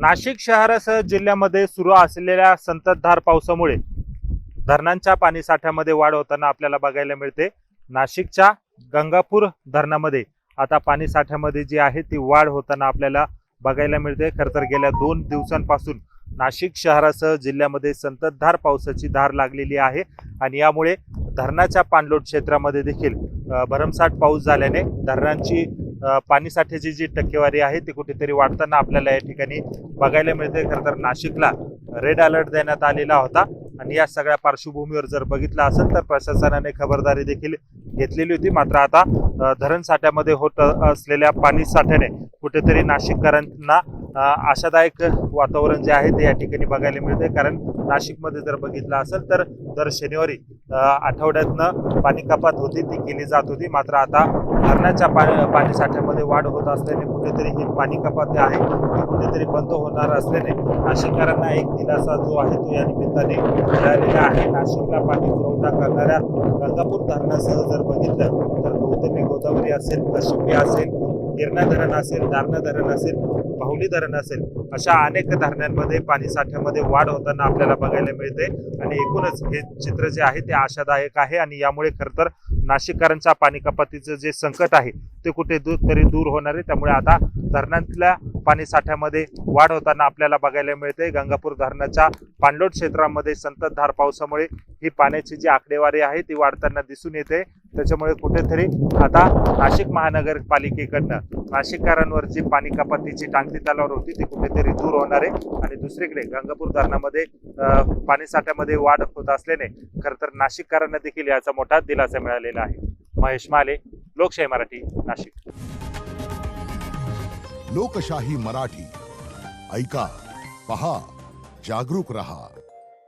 नाशिक शहरासह जिल्ह्यामध्ये सुरू असलेल्या संततधार पावसामुळे धरणांच्या पाणीसाठ्यामध्ये वाढ होताना आपल्याला बघायला मिळते। नाशिकच्या गंगापूर धरणामध्ये आता पाणीसाठ्यामध्ये जी आहे ती वाढ होताना आपल्याला बघायला मिळते। खरं तर गेल्या 2 दिवसांपासून नाशिक शहरासह जिल्ह्यामध्ये संततधार पावसाची धार लागलेली आहे आणि यामुळे धरणाच्या पाणलोट क्षेत्रामध्ये देखील भरमसाठ पाऊस झाल्याने धरणांची पाणीसाठ्याची जी टक्केवारी आहे ती कुठेतरी वाढताना आपल्याला या ठिकाणी बघायला मिळते। खरं तर नाशिकला रेड अलर्ट देण्यात आलेला होता आणि या सगळ्या पार्श्वभूमीवर जर बघितलं असेल तर प्रशासनाने खबरदारी देखील घेतलेली होती। मात्र आता धरण साठ्यामध्ये होत असलेल्या पाणी साठ्याने कुठेतरी नाशिककरांना आशादायक वातावरण जे आहे ते या ठिकाणी बघायला मिळते। कारण नाशिकमध्ये जर बघितलं असेल तर दर शनिवारी आठवड्यातनं पाणी कपात होती ती केली जात होती। मात्र आता धरणाच्या पाणी साठ्यामध्ये वाढ होत असल्याने कुठेतरी ही पाणी कपात आहे ती कुठेतरी बंद होणार असल्याने नाशिककरांना एक दिलासा जो आहे तो या निमित्ताने मिळालेला आहे। नाशिकला पाणी पुरवठा करणाऱ्या गंगापूर धरणासह जर बघितलं तर गौतमी गोदावरी असेल, कशिंबी असेल, गिरणा धरण असेल, दारणा धरण असेल, बाहुली धरण असेल, अशा अनेक धरणांमध्ये पाणी साठ्यामध्ये वाढ होताना आपल्याला बघायला मिळते आणि एकूणच हे चित्र जे आहे ते आशादायक आहे आणि यामुळे खरं तर नाशिककरांच्या पाणी कपातीचं जे संकट आहे ते कुठे तरी दूर होणार आहे। त्यामुळे आता धरणातल्या पाणी साठ्यामध्ये वाढ होताना आपल्याला बघायला मिळते। गंगापूर धरणाच्या पाणलोट क्षेत्रामध्ये संततधार पावसामुळे ही पाण्याची जी आकडेवारी आहे ती वाढताना दिसून येते। त्याच्यामुळे कुठेतरी आता नाशिक महानगरपालिकेकडनं नाशिककरांवरची पाणी कपातीची टांगती तलवार होती ती कुठेतरी दूर होणार आहे आणि दुसरीकडे गंगापूर धरणामध्ये पाणी साठ्यामध्ये वाढ होत असल्याने खरं तर नाशिककरांना देखील याचा मोठा दिलासा मिळालेला आहे। महेश माले, लोकशाही मराठी, नाशिक। लोकशाही मराठी ऐका, पहा, जागरूक रहा।